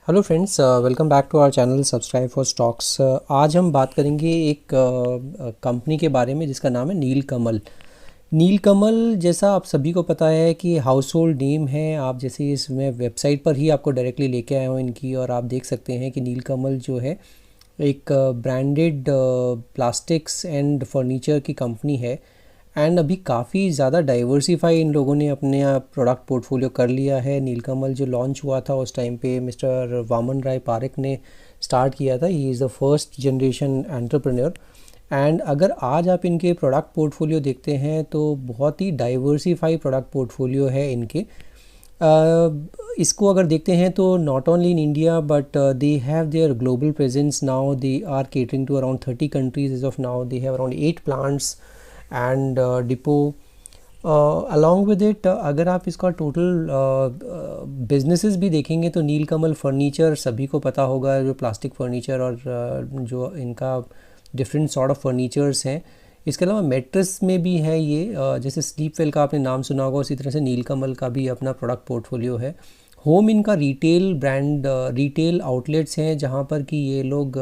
Hello friends, welcome back to our channel subscribe for stocks. आज हम बात करेंगे एक कंपनी के बारे में जिसका नाम है नीलकमल। नीलकमल जैसा आप सभी को पता है कि हाउस होल्ड नेम है। आप जैसे इसमें वेबसाइट पर ही आपको डायरेक्टली लेके आए हो इनकी, और आप देख सकते हैं कि नीलकमल जो है एक ब्रांडेड प्लास्टिक्स एंड फर्नीचर की कंपनी है। एंड अभी काफ़ी ज़्यादा डाइवर्सिफाई इन लोगों ने अपने प्रोडक्ट पोर्टफोलियो कर लिया है। नीलकमल जो लॉन्च हुआ था उस टाइम पे मिस्टर वामन राय पारिक ने स्टार्ट किया था। He is the first generation entrepreneur. And अगर आज आप इनके प्रोडक्ट पोर्टफोलियो देखते हैं तो बहुत ही डाइवर्सिफाई प्रोडक्ट पोर्टफोलियो है इनके। इसको अगर देखते हैं तो not only in India but they have their global presence now. They are catering to around 30 countries as of now. They have around 8 plants and depot along with it. अगर आप इसका टोटल बिजनेसेस भी देखेंगे तो नीलकमल furniture सभी को पता होगा, जो प्लास्टिक फर्नीचर और जो इनका डिफरेंट सॉर्ट ऑफ फर्नीचर्स हैं। इसके अलावा मेट्रेस में भी है ये, जैसे स्लीपवेल का आपने नाम सुना होगा, उसी तरह से नीलकमल का भी अपना प्रोडक्ट पोर्टफोलियो है। होम इनका रिटेल ब्रांड रिटेल आउटलेट्स हैं जहाँ पर कि ये लोग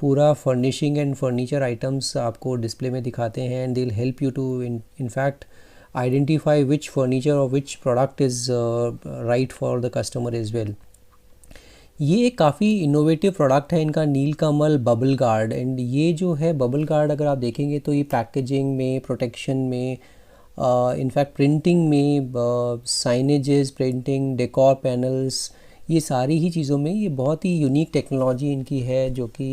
पूरा फर्निशिंग एंड फर्नीचर आइटम्स आपको डिस्प्ले में दिखाते हैं। And they will help you to in fact identify which furniture और which product is right for the customer as well. ये एक काफ़ी इनोवेटिव प्रोडक्ट है इनका, नीलकमल बबल गार्ड। एंड ये जो है बबल गार्ड अगर आप देखेंगे तो ये पैकेजिंग में, प्रोटेक्शन में, इनफैक्ट प्रिंटिंग में, साइनेजेस प्रिंटिंग, डेकोर पैनल्स, ये सारी ही चीज़ों में ये बहुत ही यूनिक टेक्नोलॉजी इनकी है जो कि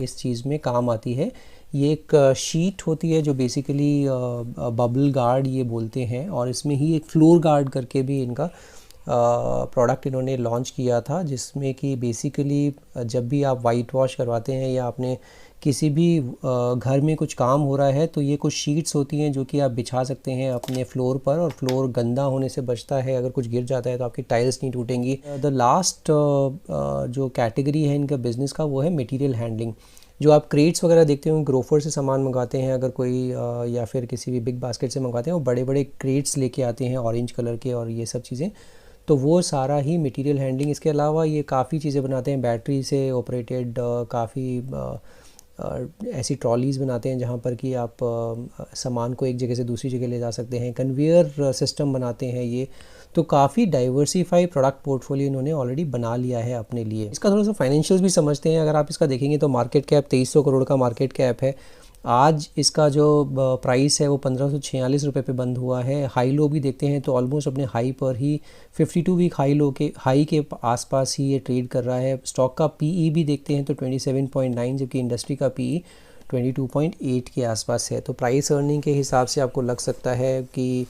इस चीज़ में काम आती है। ये एक शीट होती है जो बेसिकली बबल गार्ड ये बोलते हैं, और इसमें ही एक फ्लोर गार्ड करके भी इनका प्रोडक्ट इन्होंने लॉन्च किया था, जिसमें कि बेसिकली जब भी आप वाइट वॉश करवाते हैं या आपने किसी भी घर में कुछ काम हो रहा है तो ये कुछ शीट्स होती हैं जो कि आप बिछा सकते हैं अपने फ्लोर पर, और फ्लोर गंदा होने से बचता है। अगर कुछ गिर जाता है तो आपकी टाइल्स नहीं टूटेंगी। द लास्ट जो कैटेगरी है इनका बिज़नेस का वो है मटेरियल हैंडलिंग। जो आप क्रेट्स वगैरह देखते हो, ग्रोफर से सामान मंगाते हैं अगर कोई, या फिर किसी भी बिग बास्केट से मंगाते हैं, वो बड़े बड़े क्रेट्स लेके आते हैं ऑरेंज कलर के और ये सब चीज़ें, तो वो सारा ही मटेरियल हैंडलिंग। इसके अलावा ये काफ़ी चीज़ें बनाते हैं, बैटरी से ऑपरेटेड काफ़ी ऐसी ट्रॉलीज़ बनाते हैं जहाँ पर कि आप सामान को एक जगह से दूसरी जगह ले जा सकते हैं। कन्वेयर सिस्टम बनाते हैं ये। तो काफ़ी डाइवर्सिफाई प्रोडक्ट पोर्टफोलियो इन्होंने ऑलरेडी बना लिया है अपने लिए। इसका थोड़ा सा फाइनेंशियल्स भी समझते हैं। अगर आप इसका देखेंगे तो मार्केट कैप 2300 करोड़ का मार्केट कैप है। आज इसका जो प्राइस है वो 1546 रुपये पे बंद हुआ है। हाई लो भी देखते हैं तो ऑलमोस्ट अपने हाई पर ही 52 वीक हाई के आसपास ही ये ट्रेड कर रहा है। स्टॉक का पीई भी देखते हैं तो 27.9, जबकि इंडस्ट्री का पीई 22.8 के आसपास है। तो प्राइस अर्निंग के हिसाब से आपको लग सकता है कि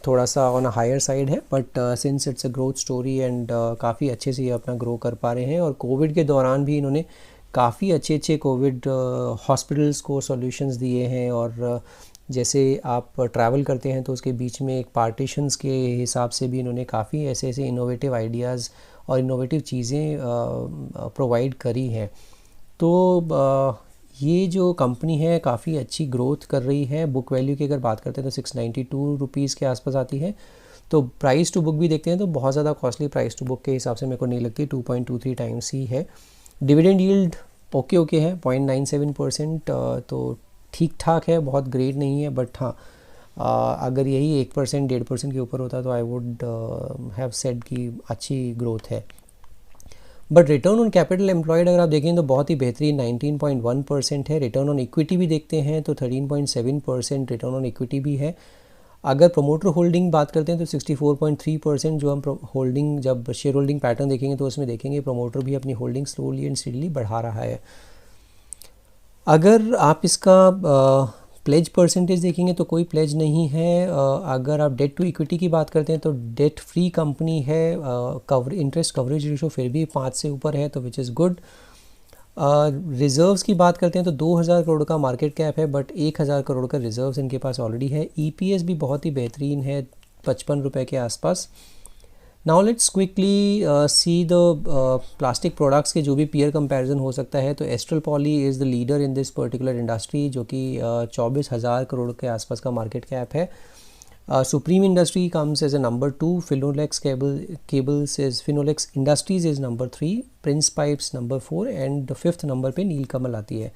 थोड़ा सा ऑन अ हायर साइड है, but since it's a growth story and काफ़ी अच्छे से ये अपना ग्रो कर पा रहे हैं। और कोविड के दौरान भी इन्होंने काफ़ी अच्छे कोविड हॉस्पिटल्स को सॉल्यूशंस दिए हैं। और जैसे आप ट्रैवल करते हैं तो उसके बीच में एक पार्टीशंस के हिसाब से भी इन्होंने काफ़ी ऐसे ऐसे इनोवेटिव आइडियाज़ और इनोवेटिव चीज़ें प्रोवाइड करी हैं। तो ये जो कंपनी है काफ़ी अच्छी ग्रोथ कर रही है। बुक वैल्यू की अगर बात करते हैं तो 692 रुपीज़ के आसपास आती है। तो प्राइस टू बुक भी देखते हैं तो बहुत ज़्यादा कॉस्टली प्राइस टू बुक के हिसाब से मेरे को नहीं लगती, 2.23 टाइम्स ही है। डिविडेंड यील्ड ओके है 0.97%, तो ठीक ठाक है, बहुत ग्रेट नहीं है। बट हाँ, अगर यही 1% 1.5% के ऊपर होता तो आई वुड हैव सेड कि अच्छी ग्रोथ है। But return on capital employed अगर आप देखें तो बहुत ही बेहतरीन 19.1% है। रिटर्न ऑन इक्विटी भी देखते हैं तो 13.7% रिटर्न ऑन इक्विटी भी है। अगर प्रोमोटर होल्डिंग बात करते हैं तो 64.3%, जो हम होल्डिंग जब शेयर होल्डिंग पैटर्न देखेंगे तो उसमें देखेंगे प्रोमोटर भी अपनी होल्डिंग स्लोली एंड स्टेडली बढ़ा रहा है। अगर आप इसका प्लेज परसेंटेज देखेंगे तो कोई प्लेज नहीं है। अगर आप डेट टू इक्विटी की बात करते हैं तो डेट फ्री कंपनी है। इंटरेस्ट कवरेज रेशो फिर भी 5 से ऊपर है, तो विच इज़ गुड। रिज़र्व्स की बात करते हैं तो 2000 करोड़ का मार्केट कैप है, बट 1000 करोड़ का रिज़र्व्स इनके पास ऑलरेडी है। ईपीएस भी बहुत ही बेहतरीन है, 55 रुपये के आसपास। Now let's quickly see the plastic products के जो भी पीयर कंपैरिजन हो सकता है। तो astral poly is the leader in this particular industry, जो कि 24,000 करोड़ के आसपास का मार्केट कैप है। Supreme Industry comes as a number 2, Finolex Industries is number 3, Prince Pipes number 4 and 5th number पे नीलकमल आती है।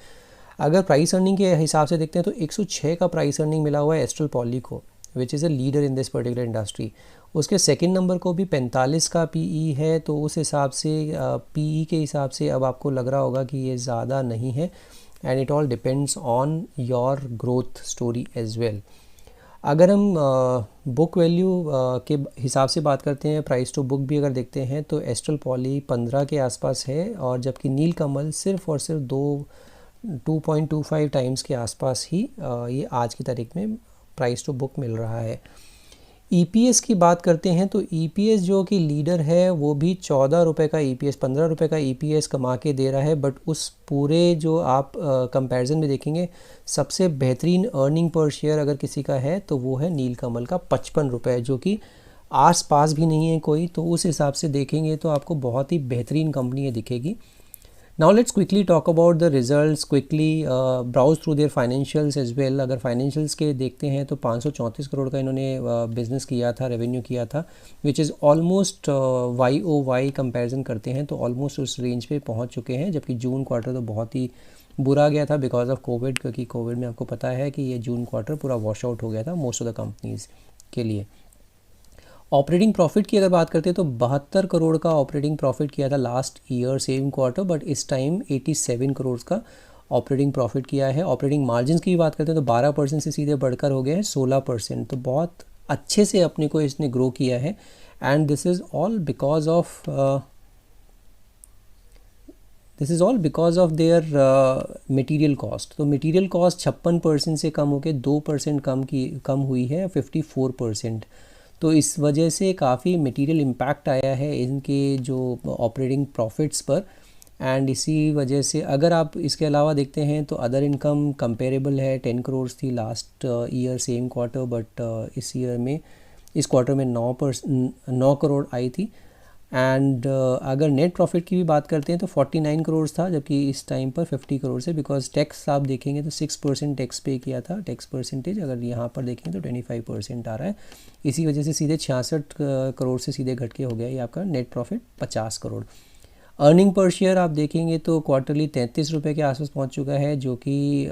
अगर प्राइस अर्निंग के हिसाब से देखते हैं तो 106 का प्राइस अर्निंग मिला हुआ है एस्ट्रल पॉली को, which is a leader in this particular industry. उसके सेकंड नंबर को भी 45 का पीई है, तो उस हिसाब से पीई के हिसाब से अब आपको लग रहा होगा कि ये ज़्यादा नहीं है, and it all depends on your growth story as well. अगर हम बुक वैल्यू के हिसाब से बात करते हैं, प्राइस टू बुक भी अगर देखते हैं तो एस्ट्रल पॉली 15 के आसपास है, और जबकि नीलकमल सिर्फ और सिर्फ 2.25 टाइम्स के आसपास ही ये आज की तारीख में प्राइस टू बुक मिल रहा है। ईपीएस की बात करते हैं तो ईपीएस जो कि लीडर है वो भी 14 रुपये का ईपीएस, 15 रुपये का ईपीएस कमा के दे रहा है, बट उस पूरे जो आप कंपैरिजन में देखेंगे सबसे बेहतरीन अर्निंग पर शेयर अगर किसी का है तो वो है नीलकमल का 55 रुपये, जो कि आस पास भी नहीं है कोई, तो उस हिसाब से देखेंगे तो आपको बहुत ही बेहतरीन कंपनी ये दिखेगी। Now let's quickly talk about the results, quickly browse through their financials as well। अगर financials के देखते हैं तो 534 करोड़ का इन्होंने बिज़नेस किया था, रेवेन्यू किया था, which is almost YOY comparison करते हैं तो ऑलमोस्ट उस रेंज पे पहुंच चुके हैं, जबकि जून क्वार्टर तो बहुत ही बुरा गया था बिकॉज ऑफ कोविड, क्योंकि कोविड में आपको पता है कि ये जून क्वार्टर पूरा वॉश आउट हो गया था मोस्ट ऑफ द कंपनीज़ के लिए। ऑपरेटिंग प्रॉफिट की अगर बात करते हैं तो 72 करोड़ का ऑपरेटिंग प्रॉफिट किया था last year same quarter, but इस टाइम 87 करोड़ का ऑपरेटिंग प्रॉफिट किया है। ऑपरेटिंग मार्जिन की बात करते हैं तो 12% से सीधे बढ़कर हो गए हैं 16%, तो बहुत अच्छे से अपने को इसने ग्रो किया है, and this is all because of their material cost. तो मटेरियल कॉस्ट 56% से कम होकर 2% कम हुई है, 54%। तो इस वजह से काफ़ी मटेरियल इम्पैक्ट आया है इनके जो ऑपरेटिंग प्रॉफिट्स पर, एंड इसी वजह से अगर आप इसके अलावा देखते हैं तो अदर इनकम कंपेरेबल है, 10 करोड़ थी last year same quarter, but इस क्वार्टर में 9 करोड़ आई थी। एंड अगर नेट प्रॉफिट की भी बात करते हैं तो 49 करोड़ था, जबकि इस टाइम पर 50 करोड़ से, बिकॉज टैक्स आप देखेंगे तो 6% टैक्स पे किया था, टैक्स परसेंटेज अगर यहाँ पर देखेंगे तो 25% आ रहा है, इसी वजह से सीधे 66 करोड़ से सीधे घट के हो गया ये आपका net profit 50 crore. Earning per share आप देखेंगे तो क्वार्टरली 33 रुपये के आसपास पहुँच चुका है, जो कि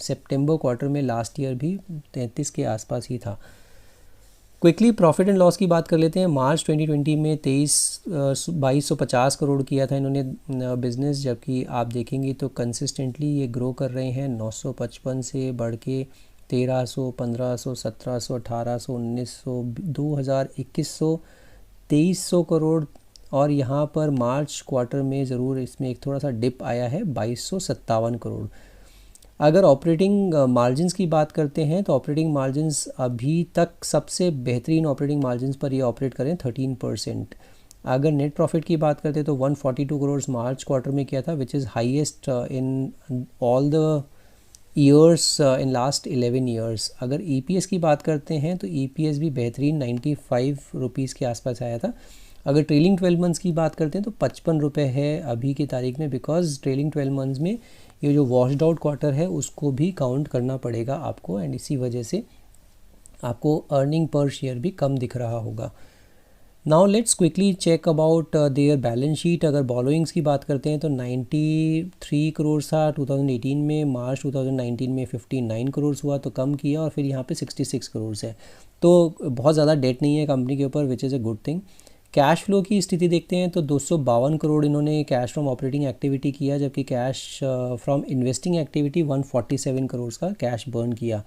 सितंबर क्वार्टर में लास्ट ईयर भी 33 के आसपास ही था। क्विकली प्रॉफिट एंड लॉस की बात कर लेते हैं। मार्च 2020 में 2250 करोड़ किया था इन्होंने बिज़नेस, जबकि आप देखेंगे तो कंसिस्टेंटली ये ग्रो कर रहे हैं, 955 से बढ़ के 1300, 1500, 1700, 1800, 1900, 2000, 2100, 2300 करोड़, और यहाँ पर मार्च क्वार्टर में ज़रूर इसमें एक थोड़ा सा डिप आया है, 2257 करोड़। अगर ऑपरेटिंग मार्जिन्स की बात करते हैं तो ऑपरेटिंग मार्जिन्स अभी तक सबसे बेहतरीन ऑपरेटिंग मार्जिन्स पर ये ऑपरेट करें 13%। अगर नेट प्रॉफिट की बात करते हैं तो 142 करोड़ मार्च क्वार्टर में किया था, which is highest in all the years in last 11 years. अगर ईपीएस की बात करते हैं तो ईपीएस भी बेहतरीन 95 रुपीज़ के आसपास आया था। अगर ट्रेलिंग 12 मंथ्स की बात करते हैं तो 55 रुपये है अभी की तारीख में, बिकॉज ट्रेलिंग 12 मंथ्स में ये जो वॉश्ड आउट क्वार्टर है उसको भी काउंट करना पड़ेगा आपको, एंड इसी वजह से आपको अर्निंग पर शेयर भी कम दिख रहा होगा। Now let's quickly check about their balance sheet. अगर बॉलोइंग्स की बात करते हैं तो 93 करोड़ था 2018 में, मार्च 2019 में 59 करोड़ हुआ तो कम किया, और फिर यहाँ पे 66 करोड़ है, तो बहुत ज़्यादा डेट नहीं है कंपनी के ऊपर, which is a good thing. Cash flow की स्थिति देखते हैं तो 252 करोड़ इन्होंने कैश फ्रॉम ऑपरेटिंग एक्टिविटी किया, जबकि cash from investing activity 147 crore का कैश बर्न किया।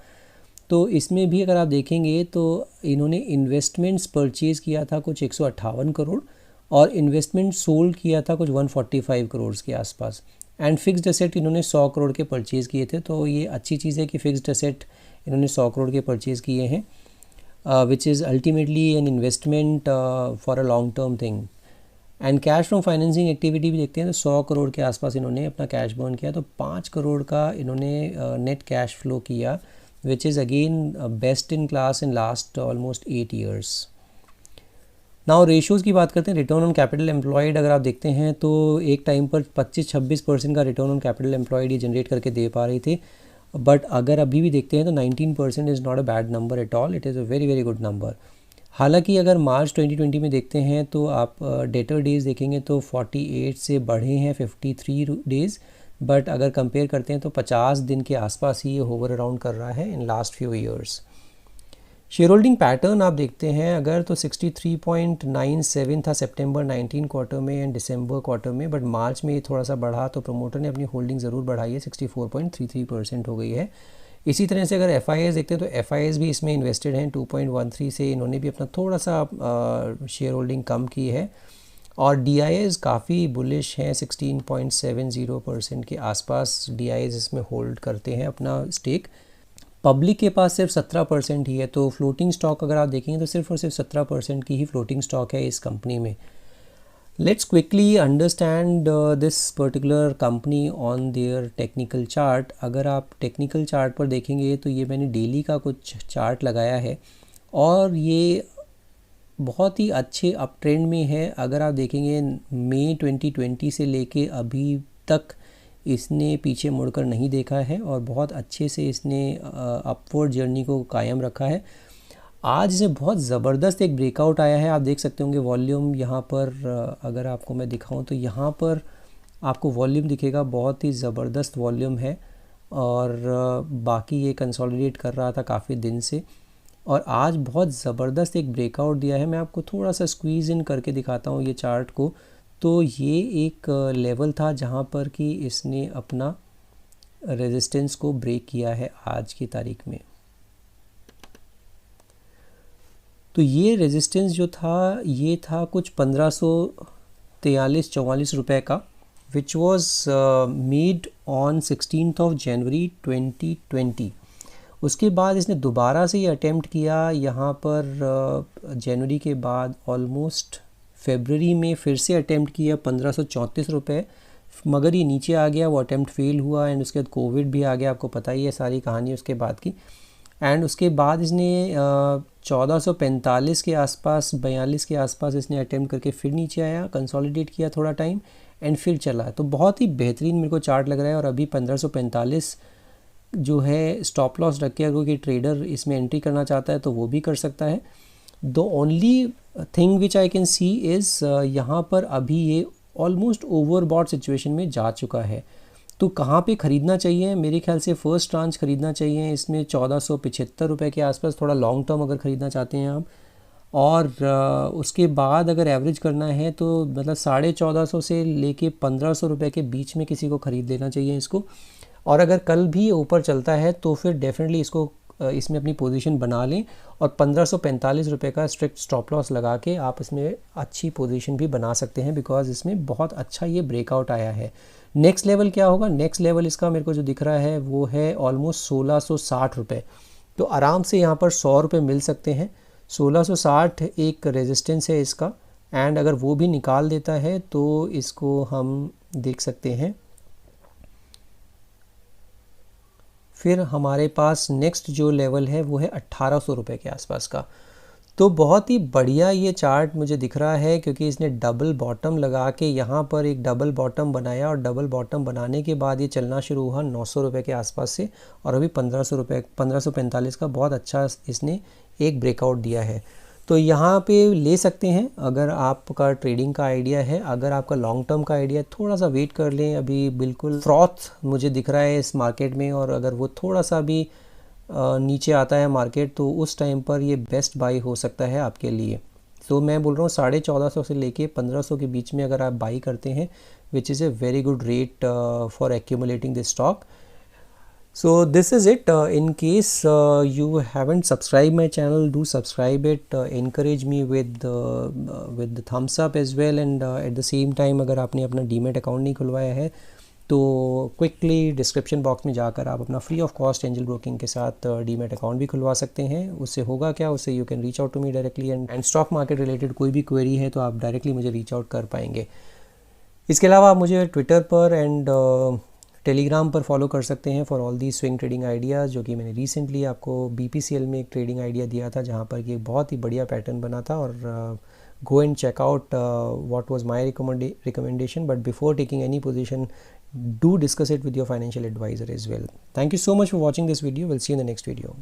तो इसमें भी अगर आप देखेंगे तो इन्होंने इन्वेस्टमेंट्स परचेज़ किया था कुछ 158 करोड़, और इन्वेस्टमेंट सोल्ड किया था कुछ 145 करोड़ के आसपास, एंड फिक्स्ड एसेट इन्होंने 100 करोड़ के परचेज़ किए थे। तो ये अच्छी चीज़ है कि फिक्स्ड एसेट इन्होंने 100 करोड़ के परचेज़ किए हैं, which is ultimately an investment for a long term thing। And cash from financing activity भी देखते हैं तो 100 करोड़ के आसपास इन्होंने अपना कैश बर्न किया, तो 5 करोड़ का इन्होंने नेट कैश फ्लो किया, which is again best in class in last almost 8 years. Now ratios की बात करते हैं। रिटर्न ऑन कैपिटल एम्प्लॉयड अगर आप देखते हैं तो एक टाइम पर 25-26% का रिटर्न ऑन कैपिटल एम्प्लॉयड ये जनरेट करके दे पा रही थी, बट अगर अभी भी देखते हैं तो 19% is not a bad number at all, it is a very very good number. हालांकि अगर मार्च 2020 में देखते हैं तो आप डेटर डेज़ देखेंगे तो 48 से बढ़े हैं 53 डेज़, बट अगर कंपेयर करते हैं तो 50 दिन के आसपास ही ये होवर अराउंड कर रहा है in last few years. Share holding pattern आप देखते हैं अगर तो 63.97 था सितंबर 19 क्वार्टर में एंड दिसंबर क्वार्टर में, बट मार्च में ये थोड़ा सा बढ़ा तो प्रमोटर ने अपनी होल्डिंग ज़रूर बढ़ाई है, 64.33% हो गई है। इसी तरह से अगर एफ देखते हैं तो एफ भी इसमें इन्वेस्टेड हैं 2.13 से, इन्होंने भी अपना थोड़ा सा शेयर होल्डिंग कम की है। और डी काफ़ी बुलिश हैं, 16.70% के आसपास डी इसमें होल्ड करते हैं अपना स्टेक। पब्लिक के पास सिर्फ 17% ही है, तो फ्लोटिंग स्टॉक अगर आप देखेंगे तो सिर्फ और सिर्फ 17% की ही फ्लोटिंग स्टॉक है इस कंपनी में। Let's quickly understand this particular company on their technical chart. अगर आप टेक्निकल चार्ट पर देखेंगे तो ये मैंने डेली का कुछ चार्ट लगाया है और ये बहुत ही अच्छे अप ट्रेंड में है। अगर आप देखेंगे मई 2020 से लेके अभी तक इसने पीछे मुड़कर नहीं देखा है और बहुत अच्छे से इसने अपवर्ड जर्नी को कायम रखा है। आज इसे बहुत ज़बरदस्त एक ब्रेकआउट आया है, आप देख सकते होंगे वॉल्यूम यहाँ पर अगर आपको मैं दिखाऊं तो यहाँ पर आपको वॉल्यूम दिखेगा, बहुत ही ज़बरदस्त वॉल्यूम है और बाकी ये कंसोलिडेट कर रहा था काफ़ी दिन से और आज बहुत ज़बरदस्त एक ब्रेकआउट दिया है। मैं आपको थोड़ा सा स्क्वीज़ इन करके दिखाता हूँ ये चार्ट को। तो ये एक लेवल था जहाँ पर कि इसने अपना रेजिस्टेंस को ब्रेक किया है आज की तारीख में। तो ये रेजिस्टेंस जो था ये था कुछ 1543-44 रुपए का, विच वॉज मेड ऑन 16 जनवरी 2020। उसके बाद इसने दोबारा से ये अटेम्प्ट किया यहाँ पर जनवरी के बाद, ऑलमोस्ट फरवरी में फिर से अटेम्प्ट किया 1534 रुपये, मगर ये नीचे आ गया, वो अटेम्प्ट फेल हुआ एंड उसके बाद कोविड भी आ गया, आपको पता ही है सारी कहानी उसके बाद की। एंड उसके बाद इसने 1445 के आसपास 42 के आसपास इसने अटेम्प्ट करके फिर नीचे आया, कंसोलिडेट किया थोड़ा टाइम एंड फिर चला। तो बहुत ही बेहतरीन मेरे को चार्ट लग रहा है और अभी 1545 जो है स्टॉप लॉस रख के अगर कोई ट्रेडर इसमें एंट्री करना चाहता है तो वो भी कर सकता है। The only thing which I can see is यहाँ पर अभी ये ऑलमोस्ट ओवरबॉट सिचुएशन में जा चुका है। तो कहाँ पे ख़रीदना चाहिए? मेरे ख्याल से फर्स्ट ट्रांच ख़रीदना चाहिए इसमें 1475 रुपये के आसपास, थोड़ा लॉन्ग टर्म अगर ख़रीदना चाहते हैं आप। और उसके बाद अगर एवरेज करना है तो मतलब 1450 से लेके 1500 रुपये के बीच में किसी को ख़रीद लेना चाहिए इसको। और अगर कल भी ऊपर चलता है तो फिर डेफिनेटली इसको इसमें अपनी पोजीशन बना लें और 1545 रुपये का स्ट्रिक्ट स्टॉप लॉस लगा के आप इसमें अच्छी पोजीशन भी बना सकते हैं, बिकॉज इसमें बहुत अच्छा ये ब्रेकआउट आया है। नेक्स्ट लेवल क्या होगा? नेक्स्ट लेवल इसका मेरे को जो दिख रहा है वो है ऑलमोस्ट 1660 रुपये। तो आराम से यहाँ पर 100 रुपये मिल सकते हैं। 1660 एक रेजिस्टेंस है इसका, एंड अगर वो भी निकाल देता है तो इसको हम देख सकते हैं। फिर हमारे पास नेक्स्ट जो लेवल है वो है 1800 रुपये के आसपास का। तो बहुत ही बढ़िया ये चार्ट मुझे दिख रहा है, क्योंकि इसने डबल बॉटम लगा के यहाँ पर एक डबल बॉटम बनाया और डबल बॉटम बनाने के बाद ये चलना शुरू हुआ 900 रुपये के आसपास से और अभी 1500 रुपये 1545 का बहुत अच्छा इसने एक ब्रेकआउट दिया है। तो यहाँ पे ले सकते हैं अगर आपका ट्रेडिंग का आइडिया है। अगर आपका लॉन्ग टर्म का आइडिया है थोड़ा सा वेट कर लें, अभी बिल्कुल फ्रॉथ मुझे दिख रहा है इस मार्केट में, और अगर वो थोड़ा सा भी नीचे आता है मार्केट तो उस टाइम पर ये बेस्ट बाई हो सकता है आपके लिए। तो मैं बोल रहा हूँ 1450 से लेके 1500 के बीच में अगर आप बाई करते हैं, which is a very good rate for accumulating this stock. So this is it. In case you haven't subscribed my channel, do subscribe it. Encourage me with the thumbs up as well, and at the same time अगर आपने अपना demat account नहीं खुलवाया है तो quickly description box में जाकर आप अपना free of cost angel broking के साथ डीमेट अकाउंट भी खुलवा सकते हैं। उससे होगा क्या, उससे you can reach out to me directly, and stock market related कोई भी क्वेरी है तो आप डायरेक्टली मुझे रीच आउट कर पाएंगे। इसके अलावा आप मुझे ट्विटर पर एंड टेलीग्राम पर फॉलो कर सकते हैं for all the swing trading ideas, जो कि मैंने रिसेंटली आपको BPCL में एक ट्रेडिंग आइडिया दिया था जहाँ पर कि एक बहुत ही बढ़िया पैटर्न बना था। और go and check out what was my recommendation, but before taking any position, do discuss it with your financial advisor as well. Thank you so much for watching this video. We'll see you in the next video.